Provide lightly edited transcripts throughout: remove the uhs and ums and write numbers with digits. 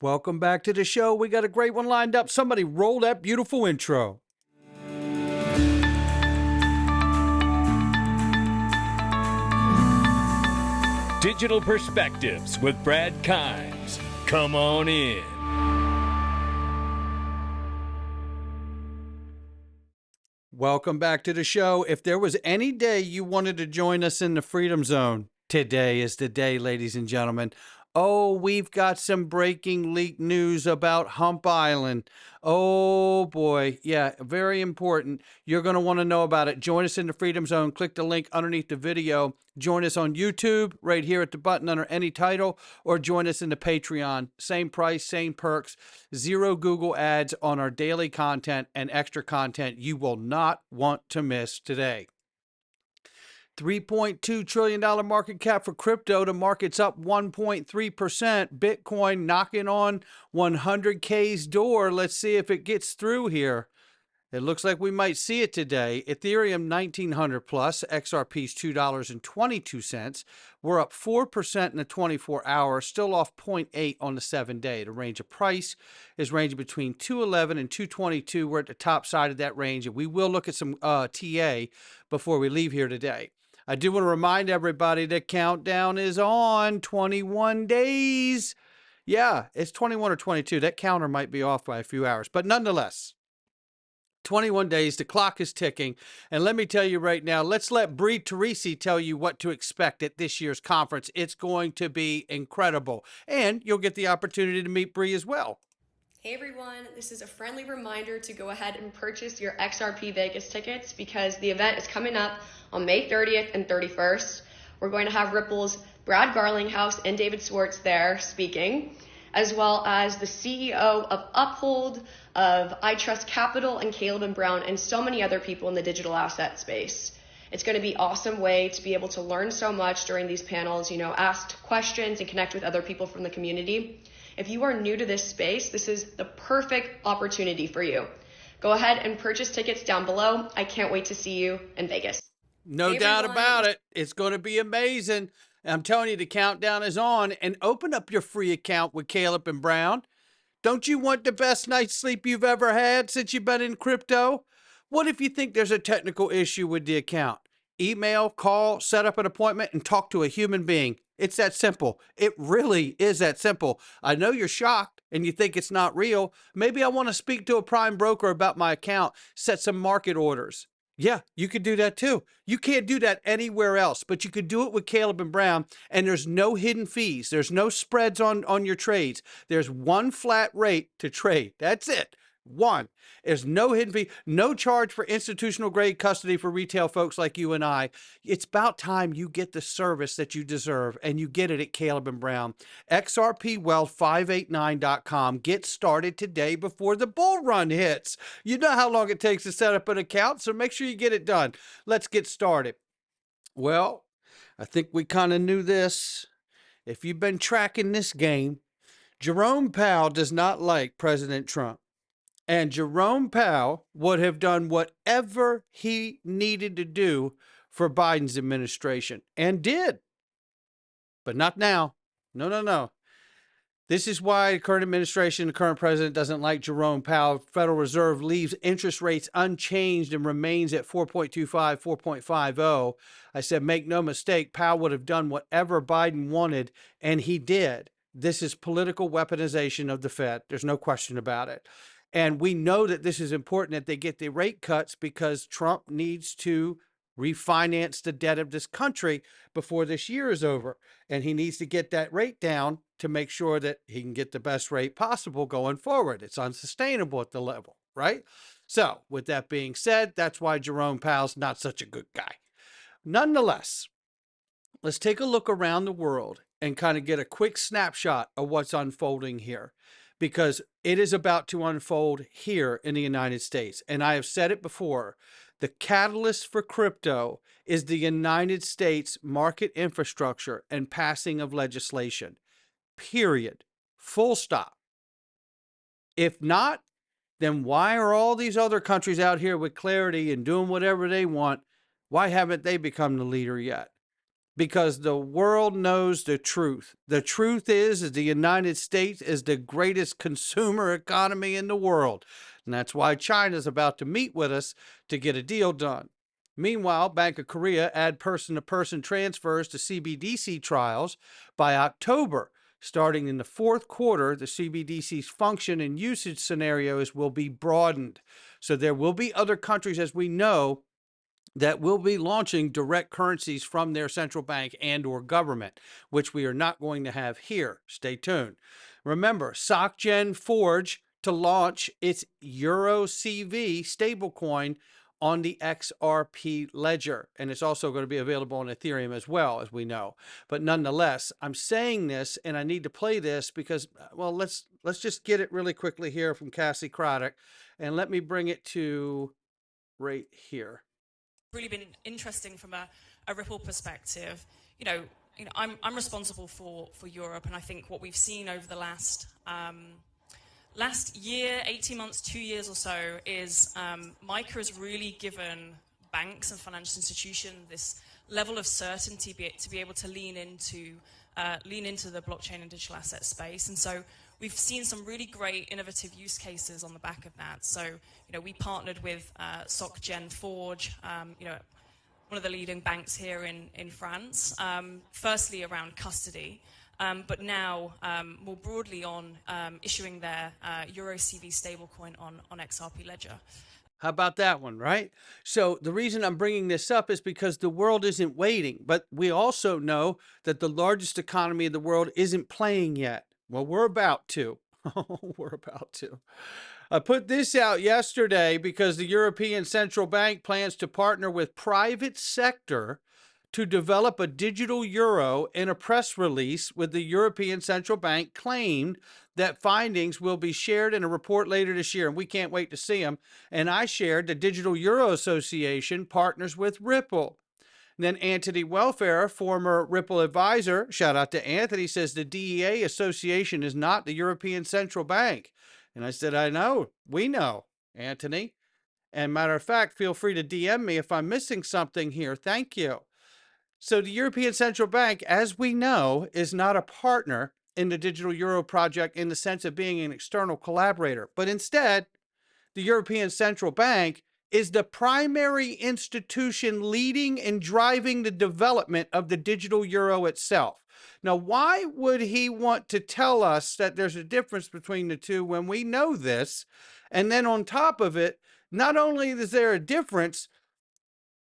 Welcome back to the show. We got a great one lined up. Somebody roll that beautiful intro. Digital Perspectives with Brad Kimes. Come on in. Welcome back to the show. If there was any day you wanted to join us in the Freedom Zone, today is the day, ladies and gentlemen. Oh, we've got some breaking leak news about Hump Island. Oh boy, yeah, very important. You're going to want to know about it. Join us in the Freedom Zone. Click the link underneath the video. Join us on YouTube right here at the button under any title, or join us in the Patreon. Same price, same perks, zero Google ads on our daily content and extra content you will not want to miss today. $3.2 trillion market cap for crypto. The market's up 1.3%. Bitcoin knocking on 100K's door. Let's see if it gets through here. It looks like we might see it today. Ethereum 1900 plus, XRP's $2.22. We're up 4% in the 24 hours, still off 0.8 on the 7-day. The range of price is ranging between 211 and 222. We're at the top side of that range, and we will look at some TA before we leave here today. I do want to remind everybody the countdown is on 21 days. Yeah, it's 21 or 22. That counter might be off by a few hours, but nonetheless, 21 days, the clock is ticking. And let me tell you right now, let's let Bree Teresi tell you what to expect at this year's conference. It's going to be incredible. And you'll get the opportunity to meet Bree as well. Hey everyone, this is a friendly reminder to go ahead and purchase your XRP Vegas tickets because the event is coming up on May 30th and 31st. We're going to have Ripple's Brad Garlinghouse and David Swartz there speaking, as well as the CEO of Uphold, of iTrustCapital, and Caleb and Brown, and so many other people in the digital asset space. It's going to be an awesome way to be able to learn so much during these panels, ask questions and connect with other people from the community. If you are new to this space, this is the perfect opportunity for you. Go ahead and purchase tickets down below. I can't wait to see you in Vegas. No doubt about it. It's going to be amazing. I'm telling you, the countdown is on. And open up your free account with Caleb and Brown. Don't you want the best night's sleep you've ever had since you've been in crypto? What if you think there's a technical issue with the account? Email, call, set up an appointment, and talk to a human being. It's that simple. It really is that simple. I know you're shocked and you think it's not real. Maybe I want to speak to a prime broker about my account, set some market orders. Yeah, you could do that too. You can't do that anywhere else, but you could do it with Caleb and Brown, and there's no hidden fees. There's no spreads on your trades. There's one flat rate to trade. That's it. One. There's no hidden fee, no charge for institutional grade custody for retail folks like you and I. It's about time you get the service that you deserve, and you get it at Caleb and Brown. XRPwealth589.com. Get started today before the bull run hits. You know how long it takes to set up an account, so make sure you get it done. Let's get started. Well, I think we kind of knew this. If you've been tracking this game, Jerome Powell does not like President Trump. And Jerome Powell would have done whatever he needed to do for Biden's administration, and did. But not now. No, no, no. This is why the current administration, the current president doesn't like Jerome Powell. Federal Reserve leaves interest rates unchanged and remains at 4.25, 4.50. I said, make no mistake, Powell would have done whatever Biden wanted, and he did. This is political weaponization of the Fed. There's no question about it. And we know that this is important that they get the rate cuts because Trump needs to refinance the debt of this country before this year is over. And he needs to get that rate down to make sure that he can get the best rate possible going forward. It's unsustainable at the level, right? So with that being said, that's why Jerome Powell's not such a good guy. Nonetheless, let's take a look around the world and kind of get a quick snapshot of what's unfolding here, because it is about to unfold here in the United States. And I have said it before, the catalyst for crypto is the United States market infrastructure and passing of legislation, period, full stop. If not, then why are all these other countries out here with clarity and doing whatever they want? Why haven't they become the leader yet? because the world knows the truth. The truth is the United States is the greatest consumer economy in the world. And that's why China's about to meet with us to get a deal done. Meanwhile, Bank of Korea add person-to-person transfers to CBDC trials by October. Starting in the fourth quarter, the CBDC's function and usage scenarios will be broadened. So there will be other countries, as we know, that will be launching direct currencies from their central bank and or government, which we are not going to have here. Stay tuned. Remember, SocGen Forge to launch its Euro CV stablecoin on the XRP ledger. And it's also going to be available on Ethereum as well, as we know. But nonetheless, I'm saying this, and I need to play this because, well, let's just get it really quickly here from Cassie Craddock. And let me bring it to right here. Really been interesting from a Ripple perspective. I'm responsible for Europe, and I think what we've seen over the last year, 18 months, 2 years or so is MiCA has really given banks and financial institutions this level of certainty to be able to lean into the blockchain and digital asset space. And so we've seen some really great innovative use cases on the back of that. So, we partnered with SocGen Forge, one of the leading banks here in France, firstly around custody, but now more broadly on issuing their Euro CV stablecoin on XRP Ledger. How about that one, right? So the reason I'm bringing this up is because the world isn't waiting, but we also know that the largest economy in the world isn't playing yet. Well, we're about to. We're about to. I put this out yesterday because the European Central Bank plans to partner with private sector to develop a digital euro. In a press release with the European Central Bank claimed that findings will be shared in a report later this year, and we can't wait to see them. And I shared the Digital Euro Association partners with Ripple. And then Anthony Welfare, former Ripple advisor, shout out to Anthony, says the DEA Association is not the European Central Bank. And I said, I know, we know, Anthony. And matter of fact, feel free to DM me if I'm missing something here. Thank you. So the European Central Bank, as we know, is not a partner in the Digital Euro project in the sense of being an external collaborator, but instead, the European Central Bank is the primary institution leading and driving the development of the digital euro itself. Now, why would he want to tell us that there's a difference between the two when we know this? And then on top of it, not only is there a difference,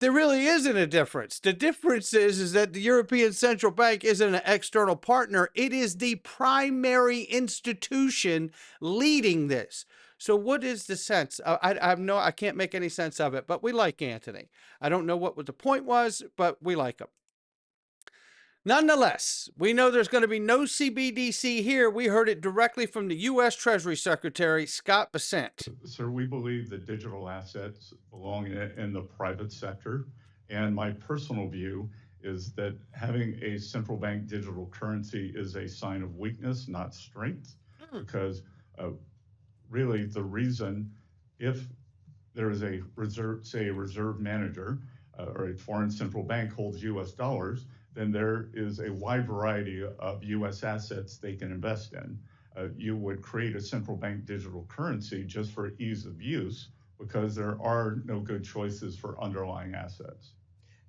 there really isn't a difference. The difference is that the European Central Bank isn't an external partner. It is the primary institution leading this. So what is the sense? I can't make any sense of it, but we like Anthony. I don't know what the point was, but we like him. Nonetheless, we know there's going to be no CBDC here. We heard it directly from the U.S. Treasury Secretary, Scott Bessent. Sir, we believe that digital assets belong in the private sector. And my personal view is that having a central bank digital currency is a sign of weakness, not strength, because really the reason, if there is a reserve, say a reserve manager or a foreign central bank holds US dollars, then there is a wide variety of US assets they can invest in. You would create a central bank digital currency just for ease of use because there are no good choices for underlying assets.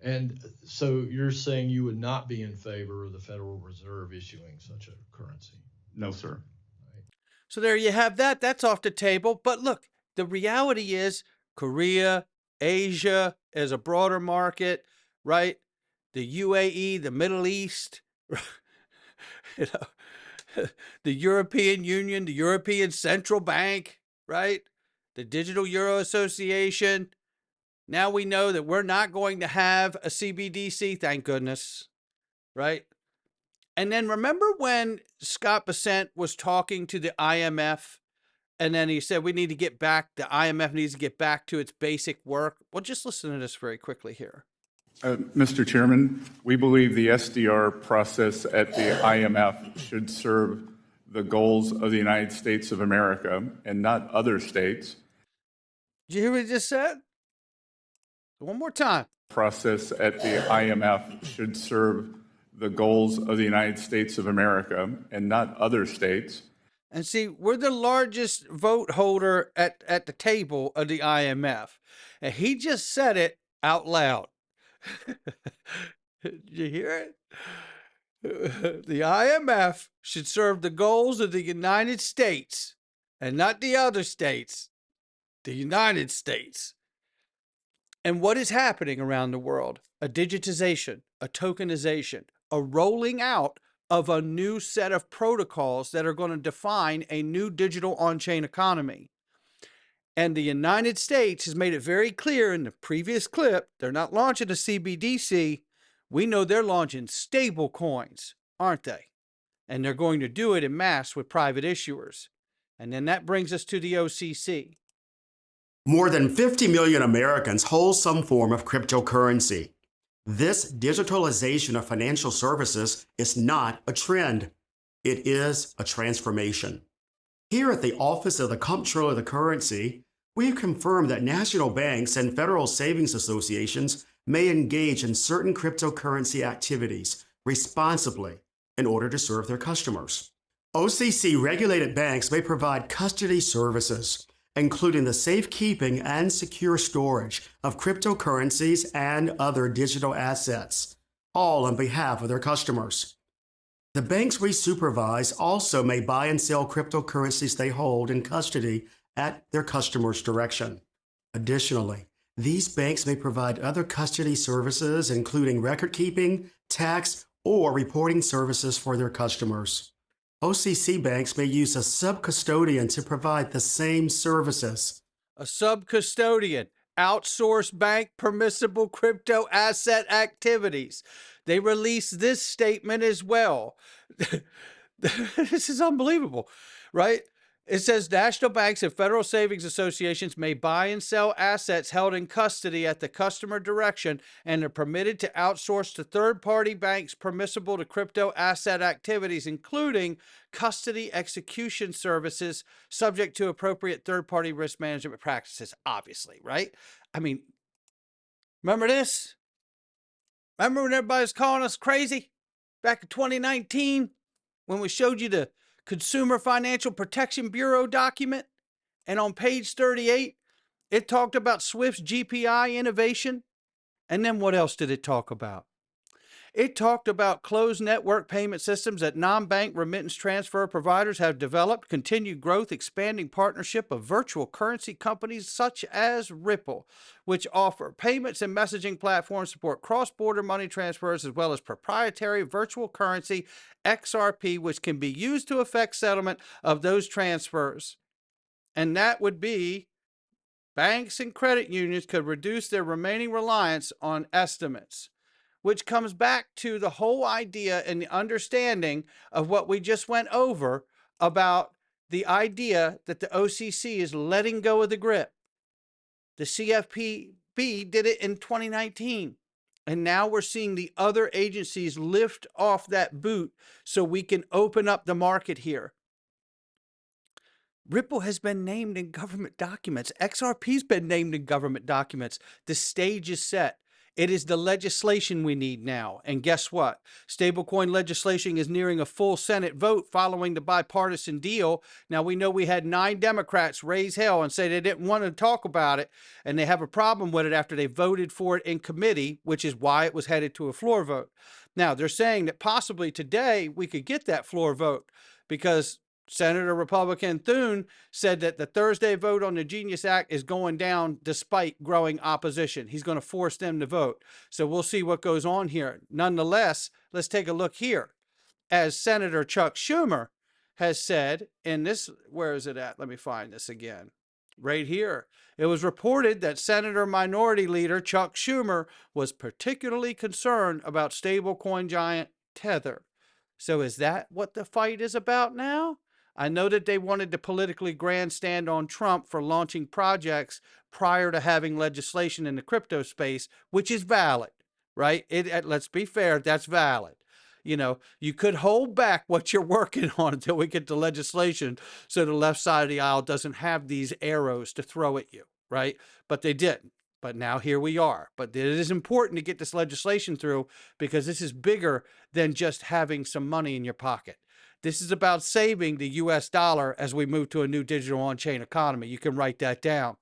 And so you're saying you would not be in favor of the Federal Reserve issuing such a currency? No, sir. So there you have that. That's off the table. But look, the reality is Korea, Asia as a broader market, right? The UAE, the Middle East, you know, the European Union, the European Central Bank, right? The Digital Euro Association. Now we know that we're not going to have a CBDC, thank goodness, right? And then remember when Scott Bessent was talking to the IMF and then he said we need to get back, the IMF needs to get back to its basic work? Well, just listen to this very quickly here. Mr. Chairman, we believe the SDR process at the IMF should serve the goals of the United States of America and not other states. Did you hear what he just said? One more time. Process at the IMF should serve the goals of the United States of America and not other states. And see, we're the largest vote holder at the table of the IMF. And he just said it out loud. Did you hear it? The IMF should serve the goals of the United States and not the other states, the United States. And what is happening around the world? A digitization, a tokenization, a rolling out of a new set of protocols that are going to define a new digital on-chain economy. And the United States has made it very clear in the previous clip, they're not launching a CBDC. We know they're launching stable coins, aren't they? And they're going to do it in mass with private issuers. And then that brings us to the OCC. More than 50 million Americans hold some form of cryptocurrency. This digitalization of financial services is not a trend. It is a transformation. Here at the Office of the Comptroller of the Currency, we've confirmed that national banks and federal savings associations may engage in certain cryptocurrency activities responsibly in order to serve their customers. OCC-regulated banks may provide custody services, including the safekeeping and secure storage of cryptocurrencies and other digital assets, all on behalf of their customers. The banks we supervise also may buy and sell cryptocurrencies they hold in custody at their customers' direction. Additionally, these banks may provide other custody services, including record keeping, tax, or reporting services for their customers. OCC banks may use a sub-custodian to provide the same services. A sub-custodian, outsourced bank permissible crypto asset activities. They released this statement as well. This is unbelievable, right? It says national banks and federal savings associations may buy and sell assets held in custody at the customer direction and are permitted to outsource to third-party banks permissible to crypto asset activities, including custody execution services subject to appropriate third-party risk management practices, obviously, right? I mean, remember this? Remember when everybody was calling us crazy back in 2019 when we showed you the Consumer Financial Protection Bureau document? And on page 38, it talked about Swift's GPI innovation. And then what else did it talk about? It talked about closed network payment systems that non-bank remittance transfer providers have developed, continued growth, expanding partnership of virtual currency companies such as Ripple, which offer payments and messaging platforms, support cross-border money transfers, as well as proprietary virtual currency, XRP, which can be used to effect settlement of those transfers. And that would be banks and credit unions could reduce their remaining reliance on estimates, which comes back to the whole idea and the understanding of what we just went over about the idea that the OCC is letting go of the grip. The CFPB did it in 2019. And now we're seeing the other agencies lift off that boot so we can open up the market here. Ripple has been named in government documents. XRP's been named in government documents. The stage is set. It is the legislation we need now. And guess what? Stablecoin legislation is nearing a full Senate vote following the bipartisan deal. Now, we know we had 9 Democrats raise hell and say they didn't want to talk about it, and they have a problem with it after they voted for it in committee, which is why it was headed to a floor vote. Now, they're saying that possibly today we could get that floor vote because Senator Republican Thune said that the Thursday vote on the GENUIS Act is going down despite growing opposition. He's going to force them to vote. So we'll see what goes on here. Nonetheless, let's take a look here. As Senator Chuck Schumer has said in this, where is it at? Let me find this again. Right here. It was reported that Senator Minority Leader Chuck Schumer was particularly concerned about stablecoin giant Tether. So is that what the fight is about now? I know that they wanted to politically grandstand on Trump for launching projects prior to having legislation in the crypto space, which is valid, right? Let's be fair, that's valid. You know, you could hold back what you're working on until we get to legislation so the left side of the aisle doesn't have these arrows to throw at you, right? But they didn't. But now here we are. But it is important to get this legislation through because this is bigger than just having some money in your pocket. This is about saving the US dollar as we move to a new digital on-chain economy. You can write that down.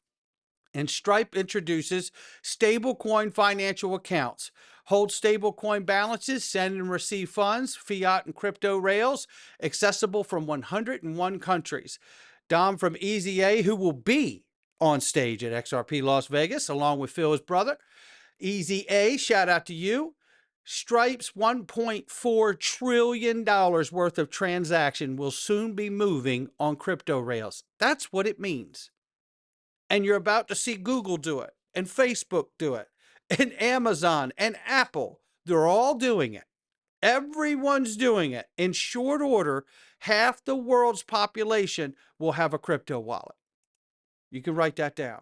And Stripe introduces stablecoin financial accounts. Hold stablecoin balances, send and receive funds, fiat and crypto rails, accessible from 101 countries. Dom from Easy A, who will be on stage at XRP Las Vegas, along with Phil, his brother. Easy A, shout out to you. Stripe's $1.4 trillion worth of transaction will soon be moving on crypto rails. That's what it means. And you're about to see Google do it, and Facebook do it, and Amazon and Apple. They're all doing it. Everyone's doing it. In short order, half the world's population will have a crypto wallet. You can write that down.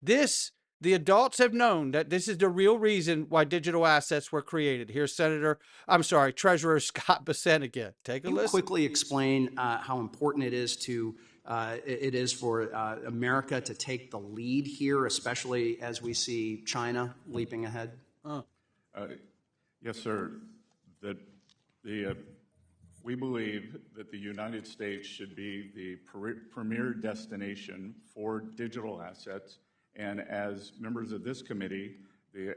The adults have known that this is the real reason why digital assets were created. Here's Treasurer Scott Bessent again. Take a Can you listen. quickly explain how important it is for America to take the lead here, especially as we see China leaping ahead? Yes, sir. We believe that the United States should be the premier destination for digital assets, and as members of this committee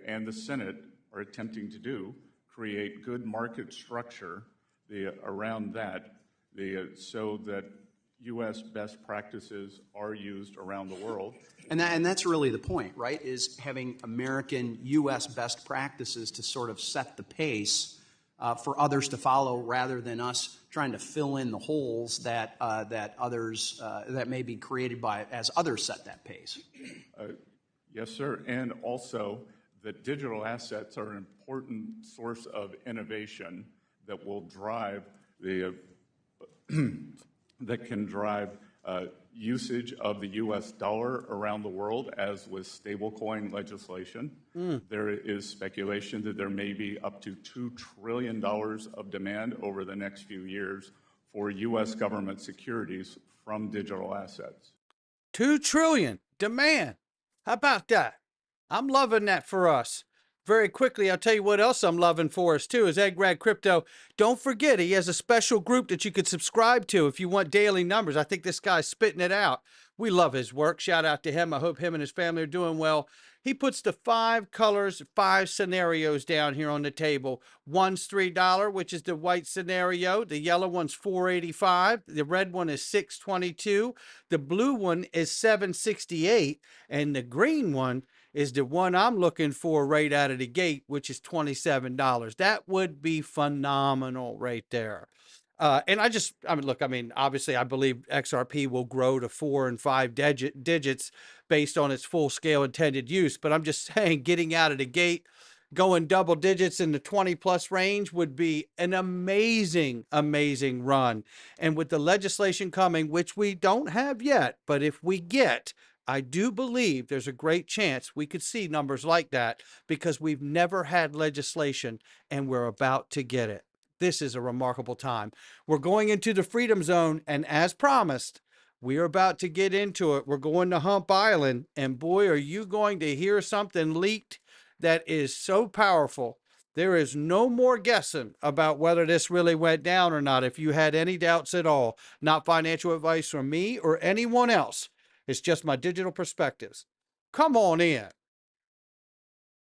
and the Senate are attempting to do, create good market structure around that, so that U.S. best practices are used around the world. And that's really the point, right, is having American U.S. best practices to sort of set the pace for others to follow, rather than us trying to fill in the holes that others that may be created as others set that pace. Yes, sir. And also that digital assets are an important source of innovation that will drive that can drive usage of the U.S. dollar around the world, as with stablecoin legislation. There is speculation that there may be up to $2 trillion of demand over the next few years for U.S. government securities from digital assets. $2 trillion demand. How about that? I'm loving that for us. Very quickly, I'll tell you what else I'm loving for us too is Ed Grad Crypto. Don't forget, he has a special group that you could subscribe to if you want daily numbers. I think this guy's spitting it out. We love his work. Shout out to him. I hope him and his family are doing well. He puts the 5 colors, 5 scenarios down here on the table. One's $3, which is the white scenario. The yellow one's $4.85. The red one is $6.22. The blue one is $7.68. And the green one is the one I'm looking for right out of the gate, which is $27. That would be phenomenal right there. And obviously I believe XRP will grow to 4 and 5 digits based on its full scale intended use. But I'm just saying, getting out of the gate, going double digits in the 20 plus range would be an amazing, amazing run. And with the legislation coming, which we don't have yet, but if we get, I do believe there's a great chance we could see numbers like that, because we've never had legislation and we're about to get it. This is a remarkable time. We're going into the Freedom Zone, and as promised, we are about to get into it. We're going to Hump Island, and boy, are you going to hear something leaked that is so powerful. There is no more guessing about whether this really went down or not. If you had any doubts at all, not financial advice from me or anyone else. It's just my digital perspectives. Come on in.